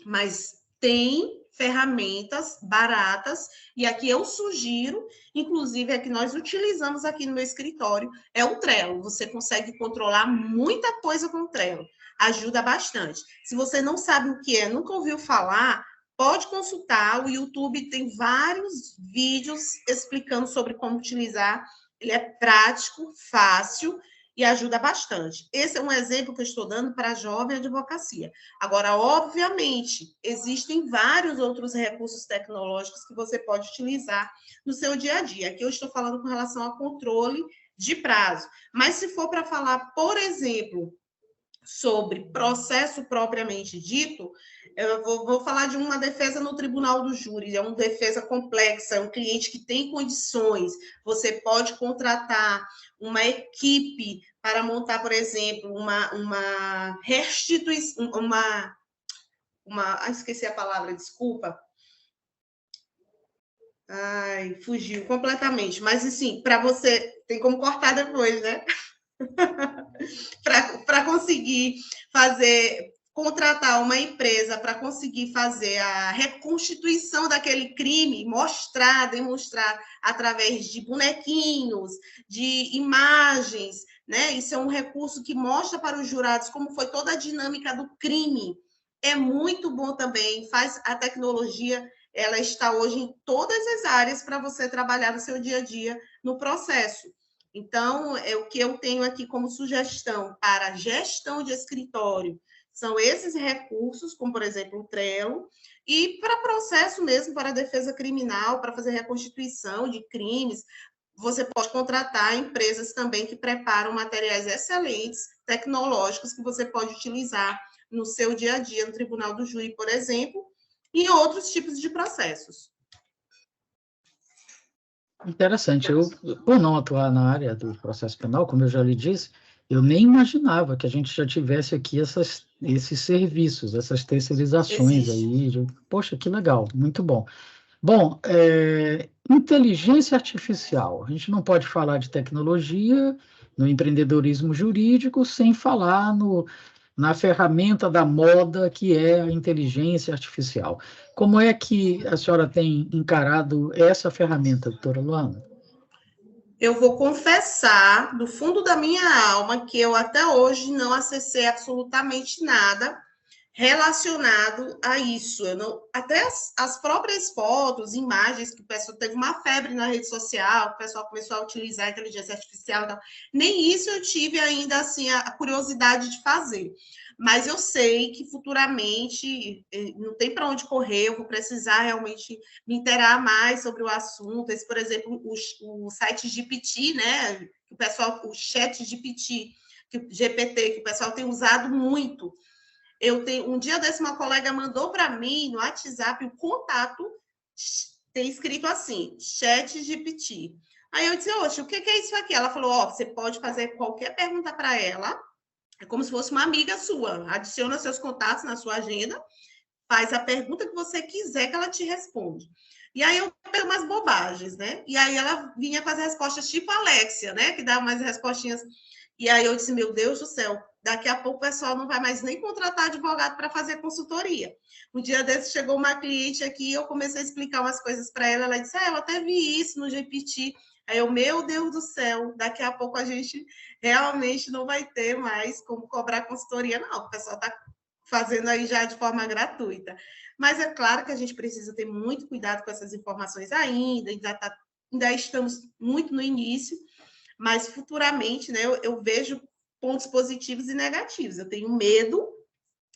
mas tem ferramentas baratas, e aqui eu sugiro, inclusive, é que nós utilizamos aqui no meu escritório, é o Trello. Você consegue controlar muita coisa com o Trello. Ajuda bastante. Se você não sabe o que é, nunca ouviu falar, pode consultar. O YouTube tem vários vídeos explicando sobre como utilizar. Ele é prático, fácil e ajuda bastante. Esse é um exemplo que eu estou dando para a jovem advocacia. Agora, obviamente, existem vários outros recursos tecnológicos que você pode utilizar no seu dia a dia. Aqui eu estou falando com relação ao controle de prazo. Mas se for para falar, por exemplo, sobre processo propriamente dito, eu vou falar de uma defesa no tribunal do júri, é uma defesa complexa, é um cliente que tem condições, você pode contratar uma equipe para montar, por exemplo, uma restituição, esqueci a palavra, desculpa. Ai, fugiu completamente, mas assim, para você, tem como cortar depois, né? Para conseguir contratar uma empresa para conseguir fazer a reconstituição daquele crime, demonstrar através de bonequinhos, de imagens, né? Isso é um recurso que mostra para os jurados como foi toda a dinâmica do crime. É muito bom também, faz a tecnologia, ela está hoje em todas as áreas para você trabalhar no seu dia a dia no processo. Então, o que eu tenho aqui como sugestão para gestão de escritório são esses recursos, como, por exemplo, o Trello, e para processo mesmo, para defesa criminal, para fazer reconstituição de crimes, você pode contratar empresas também que preparam materiais excelentes, tecnológicos, que você pode utilizar no seu dia a dia, no Tribunal do Júri, por exemplo, e outros tipos de processos. Interessante. Eu, por não atuar na área do processo penal, como eu já lhe disse, eu nem imaginava que a gente já tivesse aqui esses serviços, essas terceirizações aí. Poxa, que legal, muito bom. Bom, inteligência artificial. A gente não pode falar de tecnologia no empreendedorismo jurídico sem falar na ferramenta da moda que é a inteligência artificial. Como é que a senhora tem encarado essa ferramenta, doutora Luana? Eu vou confessar, do fundo da minha alma, que eu até hoje não acessei absolutamente nada relacionado a isso. Até as próprias fotos, imagens, que o pessoal teve uma febre na rede social, o pessoal começou a utilizar a inteligência artificial e tal. Nem isso eu tive ainda assim, a curiosidade de fazer. Mas eu sei que futuramente não tem para onde correr, eu vou precisar realmente me inteirar mais sobre o assunto. Esse, por exemplo, o site GPT, né? O chat GPT, GPT, que o pessoal tem usado muito. Um dia desse, uma colega mandou para mim no WhatsApp o contato, tem escrito assim, chat GPT. Aí eu disse, oxe, o que é isso aqui? Ela falou, você pode fazer qualquer pergunta para ela, é como se fosse uma amiga sua, adiciona seus contatos na sua agenda, faz a pergunta que você quiser que ela te responde. E aí eu pego umas bobagens, né? E aí ela vinha com as respostas tipo Alexia, né? Que dá umas respostinhas. E aí eu disse, meu Deus do céu, daqui a pouco o pessoal não vai mais nem contratar advogado para fazer consultoria. Um dia desse chegou uma cliente aqui, eu comecei a explicar umas coisas para ela, ela disse, eu até vi isso no GPT. Aí eu, meu Deus do céu, daqui a pouco a gente realmente não vai ter mais como cobrar consultoria, não. O pessoal está fazendo aí já de forma gratuita. Mas é claro que a gente precisa ter muito cuidado com essas informações ainda estamos muito no início, mas futuramente, né, eu vejo pontos positivos e negativos. Eu tenho medo,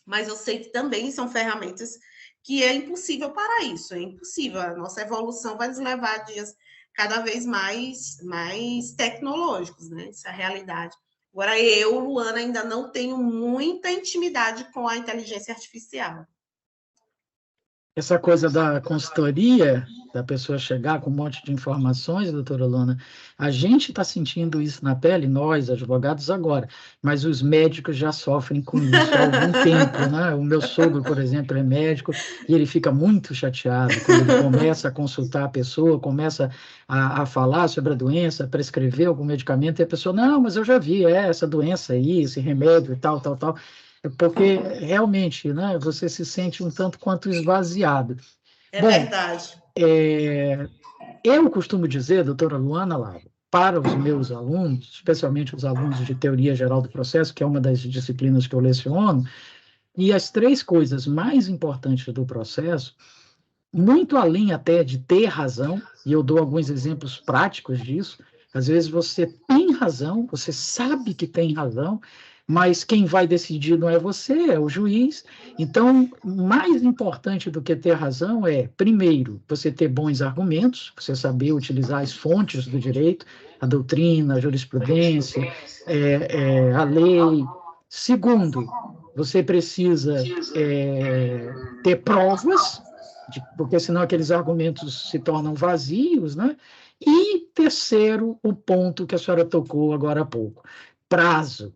mas eu sei que também são ferramentas que é impossível para isso, é impossível. A nossa evolução vai nos levar a dias cada vez mais tecnológicos, né? Essa é a realidade. Agora, eu, Luana, ainda não tenho muita intimidade com a inteligência artificial. Essa coisa da consultoria, da pessoa chegar com um monte de informações, doutora Luana, a gente está sentindo isso na pele, nós, advogados, agora, mas os médicos já sofrem com isso há algum tempo, né? O meu sogro, por exemplo, é médico e ele fica muito chateado quando ele começa a consultar a pessoa, começa a falar sobre a doença, prescrever algum medicamento, e a pessoa, não, mas eu já vi essa doença aí, esse remédio e tal, tal, tal. Porque realmente, né, você se sente um tanto quanto esvaziado. Bom, verdade. Eu costumo dizer, doutora Luana Lago, para os meus alunos, especialmente os alunos de Teoria Geral do Processo, que é uma das disciplinas que eu leciono, e as 3 coisas mais importantes do processo, muito além até de ter razão, e eu dou alguns exemplos práticos disso, às vezes você tem razão, você sabe que tem razão, mas quem vai decidir não é você, é o juiz. Então, mais importante do que ter razão é, primeiro, você ter bons argumentos, você saber utilizar as fontes do direito, a doutrina, a jurisprudência, a lei, Segundo, você precisa ter provas, porque senão aqueles argumentos se tornam vazios, né? E terceiro, o ponto que a senhora tocou agora há pouco, prazo.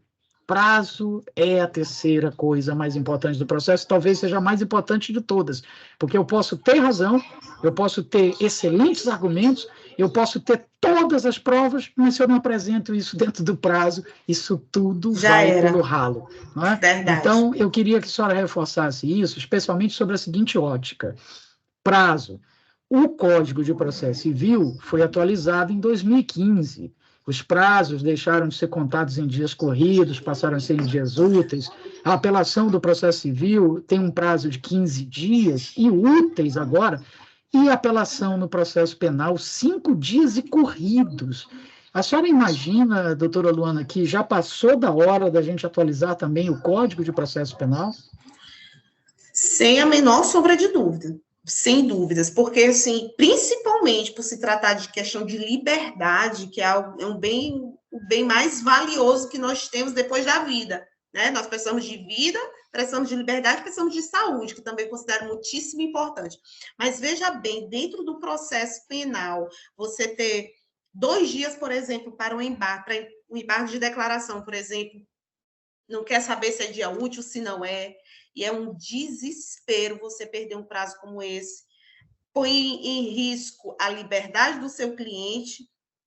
Prazo é a terceira coisa mais importante do processo, talvez seja a mais importante de todas, porque eu posso ter razão, eu posso ter excelentes argumentos, eu posso ter todas as provas, mas se eu não apresento isso dentro do prazo, isso tudo Já vai era. pelo ralo. Não é? Verdade. Então, eu queria que a senhora reforçasse isso, especialmente sobre a seguinte ótica. Prazo. O Código de Processo Civil foi atualizado em 2015. Os prazos deixaram de ser contados em dias corridos, passaram a ser em dias úteis. A apelação do processo civil tem um prazo de 15 dias, e úteis agora, e a apelação no processo penal, 5 dias e corridos. A senhora imagina, doutora Luana, que já passou da hora da gente atualizar também o Código de Processo Penal? Sem a menor sombra de dúvida. Sem dúvidas, porque, assim, principalmente por se tratar de questão de liberdade, que é o bem mais valioso que nós temos depois da vida, né? Nós precisamos de vida, precisamos de liberdade, precisamos de saúde, que também considero muitíssimo importante. Mas veja bem, dentro do processo penal, você ter 2 dias, por exemplo, para um embargo de declaração, por exemplo, não quer saber se é dia útil, se não é, e é um desespero você perder um prazo como esse. Põe em risco a liberdade do seu cliente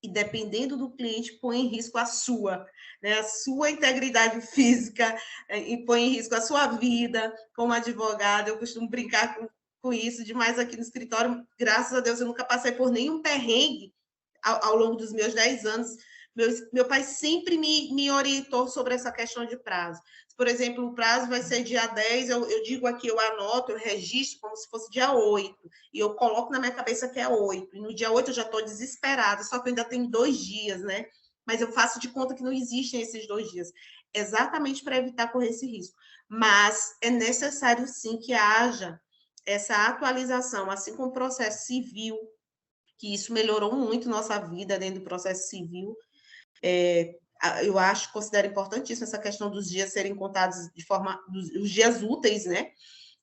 e, dependendo do cliente, põe em risco a sua, né? A sua integridade física, e põe em risco a sua vida como advogada. Eu costumo brincar com isso demais aqui no escritório. Graças a Deus, eu nunca passei por nenhum perrengue ao longo dos meus 10 anos. Meu pai sempre me orientou sobre essa questão de prazo. Por exemplo, o prazo vai ser dia 10, eu digo aqui, eu anoto, eu registro como se fosse dia 8, e eu coloco na minha cabeça que é 8, e no dia 8 eu já estou desesperada, só que eu ainda tenho 2 dias, né? Mas eu faço de conta que não existem esses 2 dias, exatamente para evitar correr esse risco. Mas é necessário, sim, que haja essa atualização, assim como o processo civil, que isso melhorou muito nossa vida dentro do processo civil. Eu considero importantíssima essa questão dos dias serem contados os dias úteis, né?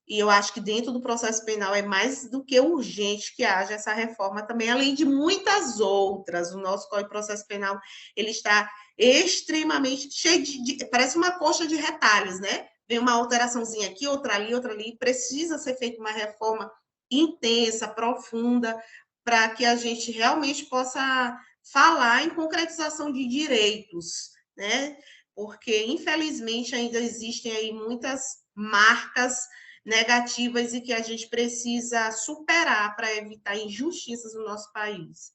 E eu acho que dentro do processo penal é mais do que urgente que haja essa reforma também, além de muitas outras. O nosso Código de Processo Penal, ele está extremamente cheio parece uma coxa de retalhos, né? Vem uma alteraçãozinha aqui, outra ali, precisa ser feita uma reforma intensa, profunda, para que a gente realmente possa falar em concretização de direitos, né? Porque, infelizmente, ainda existem aí muitas marcas negativas e que a gente precisa superar para evitar injustiças no nosso país.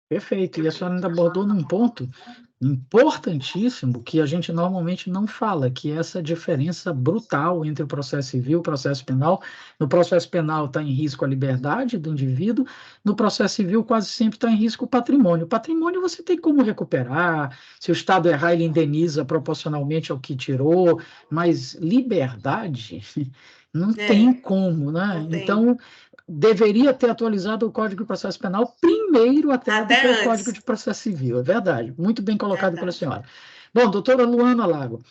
Perfeito, e a senhora ainda abordou num ponto importantíssimo que a gente normalmente não fala, que é essa diferença brutal entre o processo civil e o processo penal. No processo penal está em risco a liberdade do indivíduo, no processo civil quase sempre está em risco o patrimônio. O patrimônio você tem como recuperar, se o Estado errar ele indeniza proporcionalmente ao que tirou, mas liberdade não tem como, né? Então, deveria ter atualizado o Código de Processo Penal primeiro até do que o Código de Processo Civil, é verdade. Muito bem colocado pela senhora. Bom, doutora Luana Lago,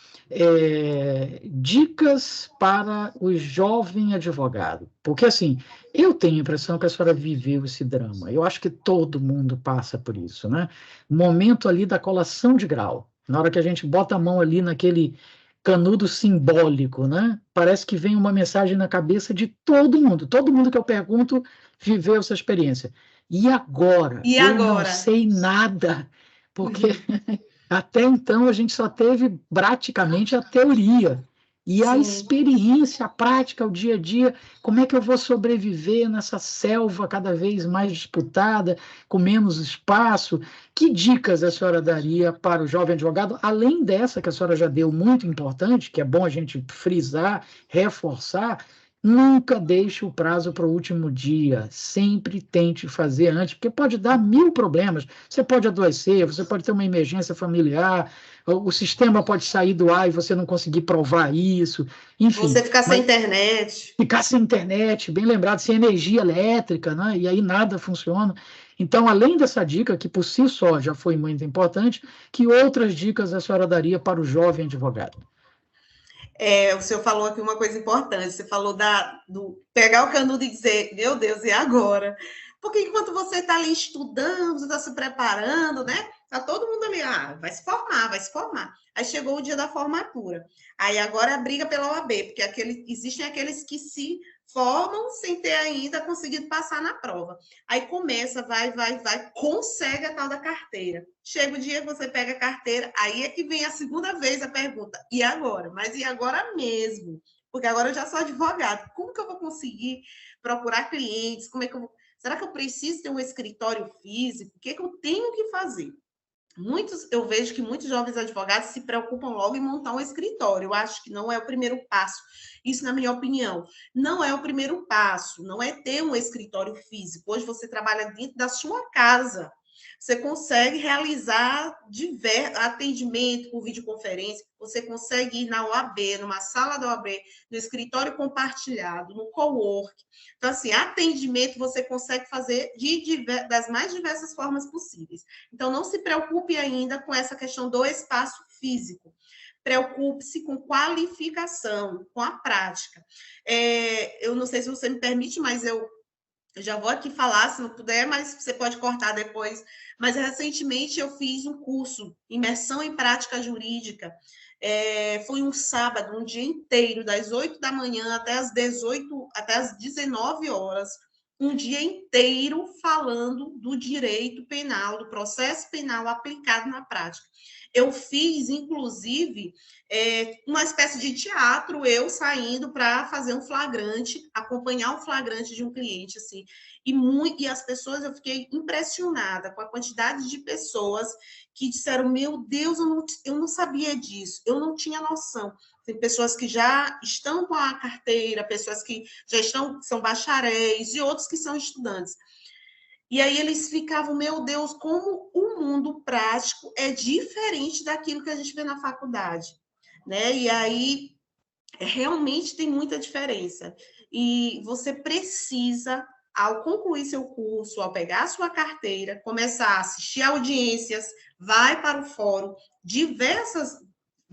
dicas para o jovem advogado. Porque, assim, eu tenho a impressão que a senhora viveu esse drama. Eu acho que todo mundo passa por isso, né? O momento ali da colação de grau. Na hora que a gente bota a mão ali naquele canudo simbólico, né? Parece que vem uma mensagem na cabeça de todo mundo que eu pergunto viveu essa experiência. E agora? Eu não sei nada, porque até então a gente só teve praticamente a teoria. E a experiência, a prática, o dia a dia, como é que eu vou sobreviver nessa selva cada vez mais disputada, com menos espaço? Que dicas a senhora daria para o jovem advogado, além dessa que a senhora já deu, muito importante, que é bom a gente frisar, reforçar? Nunca deixe o prazo para o último dia, sempre tente fazer antes, porque pode dar 1000 problemas. Você pode adoecer, você pode ter uma emergência familiar, o sistema pode sair do ar e você não conseguir provar isso, enfim. Você ficar sem internet. Ficar sem internet, bem lembrado, sem energia elétrica, né? E aí nada funciona. Então, além dessa dica, que por si só já foi muito importante, que outras dicas a senhora daria para o jovem advogado? O senhor falou aqui uma coisa importante, você falou do pegar o canudo e dizer, meu Deus, e agora? Porque enquanto você está ali estudando, você está se preparando, né? Tá todo mundo ali, vai se formar, vai se formar. Aí chegou o dia da formatura. Aí agora é a briga pela OAB, porque existem aqueles que se formam sem ter ainda conseguido passar na prova. Aí começa, vai, consegue a tal da carteira. Chega o dia que você pega a carteira, aí é que vem a segunda vez a pergunta, e agora? Mas e agora mesmo? Porque agora eu já sou advogado. Como que eu vou conseguir procurar clientes? Como é que será que eu preciso ter um escritório físico? O que é que eu tenho que fazer? Eu vejo que muitos jovens advogados se preocupam logo em montar um escritório. Eu acho que não é o primeiro passo. Isso, na minha opinião, não é o primeiro passo. Não é ter um escritório físico. Hoje você trabalha dentro da sua casa. Você consegue realizar atendimento por videoconferência, você consegue ir na OAB, numa sala da OAB, no escritório compartilhado, no cowork. Então, assim, atendimento você consegue fazer das mais diversas formas possíveis. Então, não se preocupe ainda com essa questão do espaço físico. Preocupe-se com qualificação, com a prática. Eu não sei se você me permite, mas eu já vou aqui falar, se não puder, mas você pode cortar depois. Mas recentemente eu fiz um curso, Imersão em Prática Jurídica. Foi um sábado, um dia inteiro, das 8 da manhã até as 19 horas, um dia inteiro falando do direito penal, do processo penal aplicado na prática. Eu fiz, inclusive, uma espécie de teatro, eu saindo para fazer um flagrante, acompanhar um flagrante de um cliente, assim, e as pessoas, eu fiquei impressionada com a quantidade de pessoas que disseram, meu Deus, eu não sabia disso, eu não tinha noção. Tem pessoas que já estão com a carteira, pessoas que já são bacharéis, e outros que são estudantes. E aí eles ficavam, meu Deus, como o mundo prático é diferente daquilo que a gente vê na faculdade, né? E aí realmente tem muita diferença. E você precisa, ao concluir seu curso, ao pegar a sua carteira, começar a assistir audiências, vai para o fórum, diversas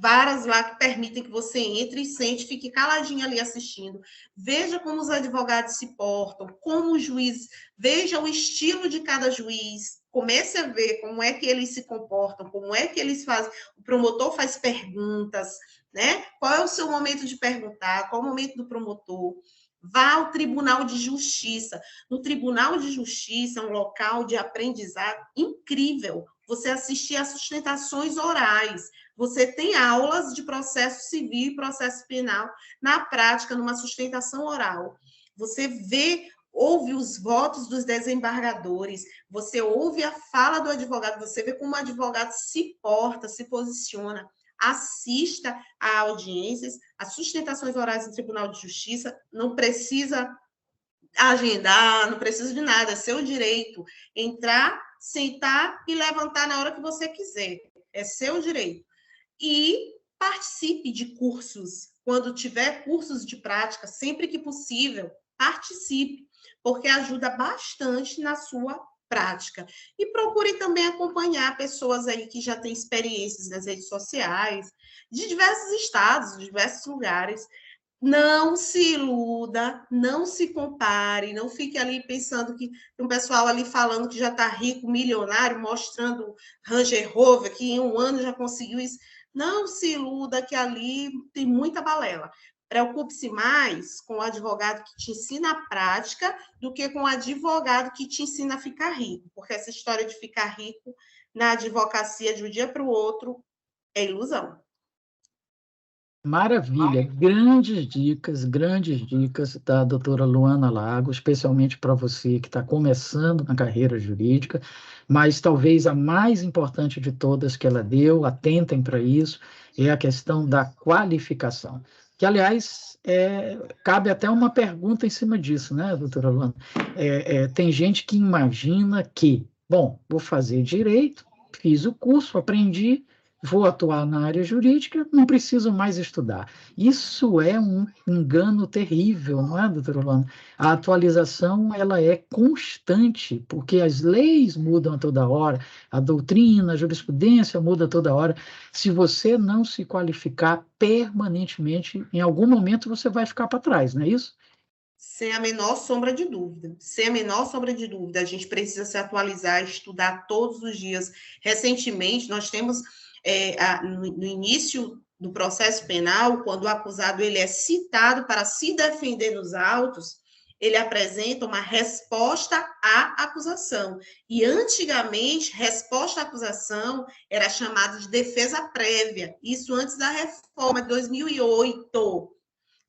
varas lá que permitem que você entre e sente, fique caladinho ali assistindo, veja como os advogados se portam, como os juízes, veja o estilo de cada juiz, comece a ver como é que eles se comportam, como é que eles fazem, o promotor faz perguntas, né? Qual é o seu momento de perguntar, qual é o momento do promotor, vá ao Tribunal de Justiça. No Tribunal de Justiça é um local de aprendizado incrível, você assistir a sustentações orais, você tem aulas de processo civil e processo penal na prática, numa sustentação oral. Você ouve os votos dos desembargadores, você ouve a fala do advogado, você vê como o advogado se porta, se posiciona. Assista a audiências, a sustentações orais no Tribunal de Justiça, não precisa agendar, não precisa de nada, é seu direito entrar, sentar e levantar na hora que você quiser, é seu direito. E participe de cursos, quando tiver cursos de prática, sempre que possível, participe, porque ajuda bastante na sua prática. E procure também acompanhar pessoas aí que já têm experiências nas redes sociais, de diversos estados, de diversos lugares. Não se iluda, não se compare, não fique ali pensando que tem um pessoal ali falando que já está rico, milionário, mostrando Range Rover, que em um ano já conseguiu isso. Não se iluda que ali tem muita balela. Preocupe-se mais com o advogado que te ensina a prática do que com o advogado que te ensina a ficar rico, porque essa história de ficar rico na advocacia de um dia para o outro é ilusão. Maravilha, grandes dicas da doutora Luana Lago, especialmente para você que está começando na carreira jurídica, mas talvez a mais importante de todas que ela deu, atentem para isso, é a questão da qualificação. Que, aliás, cabe até uma pergunta em cima disso, né, doutora Luana? Tem gente que imagina que, bom, vou fazer direito, fiz o curso, aprendi, vou atuar na área jurídica, não preciso mais estudar. Isso é um engano terrível, não é, doutora Luana? A atualização, ela é constante, porque as leis mudam a toda hora, a doutrina, a jurisprudência muda a toda hora. Se você não se qualificar permanentemente, em algum momento você vai ficar para trás, não é isso? Sem a menor sombra de dúvida. Sem a menor sombra de dúvida. A gente precisa se atualizar, estudar todos os dias. Recentemente, nós temos, no início do processo penal, quando o acusado ele é citado para se defender nos autos, ele apresenta uma resposta à acusação. E, antigamente, resposta à acusação era chamada de defesa prévia. Isso antes da reforma de 2008.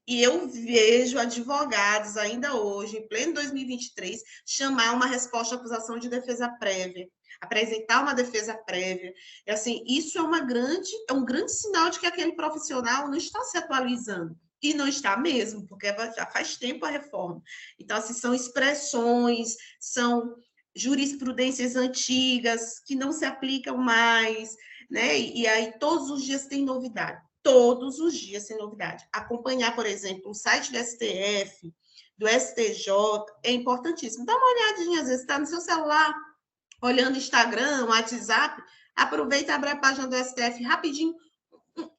E eu vejo advogados ainda hoje, em pleno 2023, chamar uma resposta à acusação de defesa prévia, apresentar uma defesa prévia. E, assim, isso é um grande sinal de que aquele profissional não está se atualizando. E não está mesmo, porque já faz tempo a reforma. Então, assim, são expressões, são jurisprudências antigas que não se aplicam mais, né? E aí todos os dias tem novidade. Todos os dias sem novidade. Acompanhar, por exemplo, o site do STF, do STJ, é importantíssimo. Dá uma olhadinha, às vezes está no seu celular, olhando Instagram, WhatsApp, aproveita e abre a página do STF rapidinho,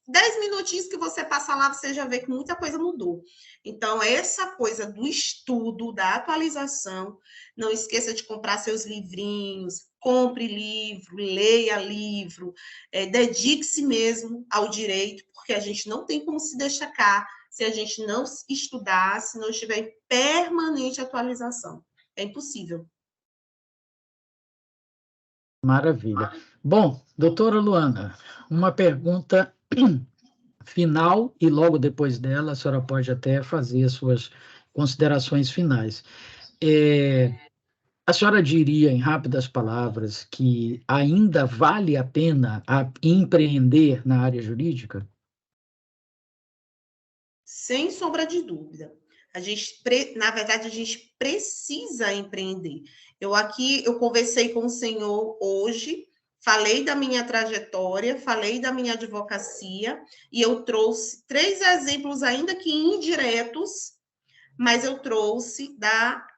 10 minutinhos que você passa lá, você já vê que muita coisa mudou. Então, essa coisa do estudo, da atualização, não esqueça de comprar seus livrinhos, compre livro, leia livro, dedique-se mesmo ao direito, porque a gente não tem como se destacar se a gente não estudar, se não estiver em permanente atualização. É impossível. Maravilha. Bom, doutora Luana, uma pergunta final e logo depois dela a senhora pode até fazer as suas considerações finais. A senhora diria, em rápidas palavras, que ainda vale a pena empreender na área jurídica? Sem sombra de dúvida. Na verdade, a gente precisa empreender. Eu conversei com o senhor hoje, falei da minha trajetória, falei da minha advocacia, e eu trouxe 3 exemplos, ainda que indiretos, mas eu trouxe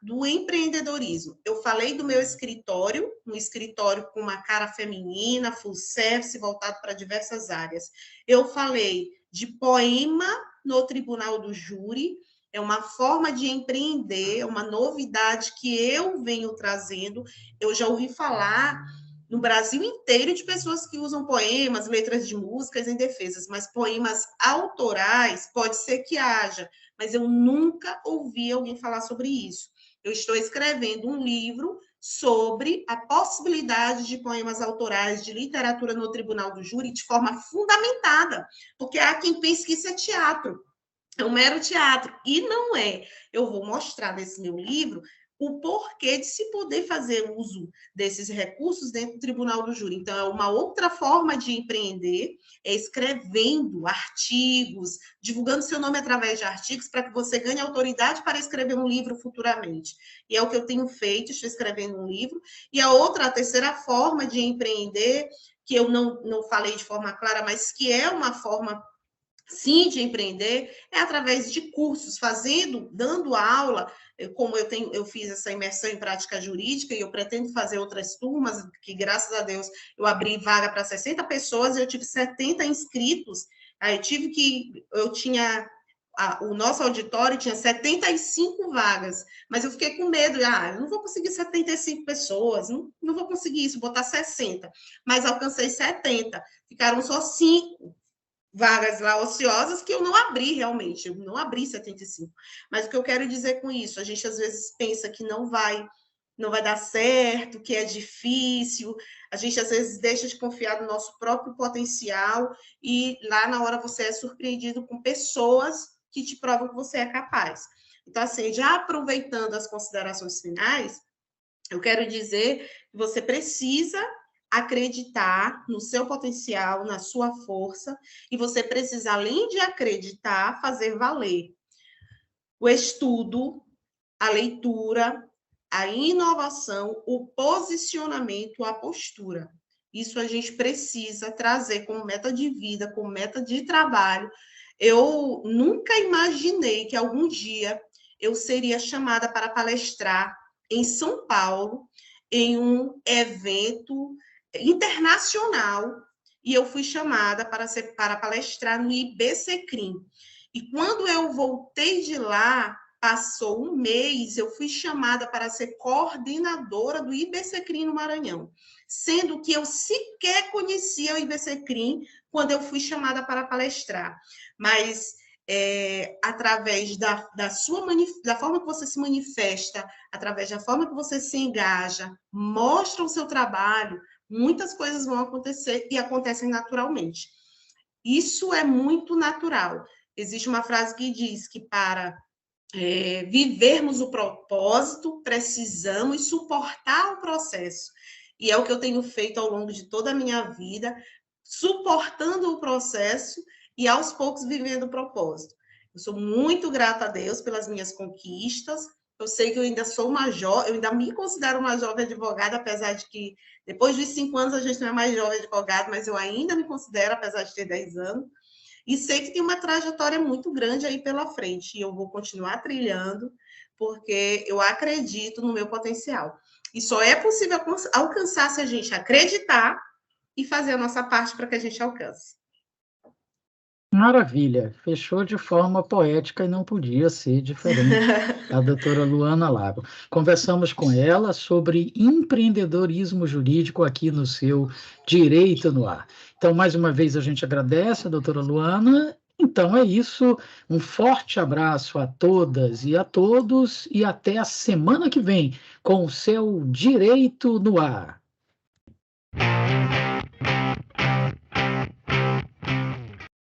do empreendedorismo. Eu falei do meu escritório, um escritório com uma cara feminina, full service, voltado para diversas áreas. Eu falei de poema no tribunal do júri, é uma forma de empreender, é uma novidade que eu venho trazendo. Eu já ouvi falar no Brasil inteiro de pessoas que usam poemas, letras de músicas em defesas, mas poemas autorais pode ser que haja, mas eu nunca ouvi alguém falar sobre isso. Eu estou escrevendo um livro sobre a possibilidade de poemas autorais, de literatura no tribunal do júri, de forma fundamentada, porque há quem pense que isso é teatro, é um mero teatro, e não é. Eu vou mostrar nesse meu livro o porquê de se poder fazer uso desses recursos dentro do tribunal do júri. Então, é uma outra forma de empreender, é escrevendo artigos, divulgando seu nome através de artigos, para que você ganhe autoridade para escrever um livro futuramente. E é o que eu tenho feito, estou escrevendo um livro. E a terceira forma de empreender, que eu não falei de forma clara, mas que é uma forma sim de empreender, é através de cursos, dando aula, como eu fiz essa imersão em prática jurídica e eu pretendo fazer outras turmas, que graças a Deus eu abri vaga para 60 pessoas, eu tive 70 inscritos, aí o nosso auditório tinha 75 vagas, mas eu fiquei com medo, eu não vou conseguir 75 pessoas, não vou conseguir isso, botar 60, mas alcancei 70, ficaram só 5 vagas lá ociosas que eu não abri realmente, eu não abri 75. Mas o que eu quero dizer com isso, a gente às vezes pensa que não vai dar certo, que é difícil, a gente às vezes deixa de confiar no nosso próprio potencial e lá na hora você é surpreendido com pessoas que te provam que você é capaz. Então, assim, já aproveitando as considerações finais, eu quero dizer que você precisa acreditar no seu potencial, na sua força, e você precisa, além de acreditar, fazer valer. O estudo, a leitura, a inovação, o posicionamento, a postura. Isso a gente precisa trazer como meta de vida, como meta de trabalho. Eu nunca imaginei que algum dia eu seria chamada para palestrar em São Paulo, em um evento internacional, e eu fui chamada para palestrar no IBCCRIM. E quando eu voltei de lá, passou um mês, eu fui chamada para ser coordenadora do IBCCRIM no Maranhão, sendo que eu sequer conhecia o IBCCRIM quando eu fui chamada para palestrar. Mas através da forma que você se manifesta, através da forma que você se engaja, mostra o seu trabalho, muitas coisas vão acontecer e acontecem naturalmente. Isso é muito natural. Existe uma frase que diz que para vivermos o propósito, precisamos suportar o processo. E é o que eu tenho feito ao longo de toda a minha vida, suportando o processo e aos poucos vivendo o propósito. Eu sou muito grata a Deus pelas minhas conquistas. Eu sei que eu ainda sou uma jovem, eu ainda me considero uma jovem advogada, apesar de que depois dos 5 anos a gente não é mais jovem advogado, mas eu ainda me considero, apesar de ter 10 anos. E sei que tem uma trajetória muito grande aí pela frente, e eu vou continuar trilhando, porque eu acredito no meu potencial. E só é possível alcançar se a gente acreditar e fazer a nossa parte para que a gente alcance. Maravilha, fechou de forma poética e não podia ser diferente. A doutora Luana Lago. Conversamos com ela sobre empreendedorismo jurídico aqui no seu Direito no Ar. Então, mais uma vez, a gente agradece a doutora Luana. Então, é isso. Um forte abraço a todas e a todos e até a semana que vem com o seu Direito no Ar.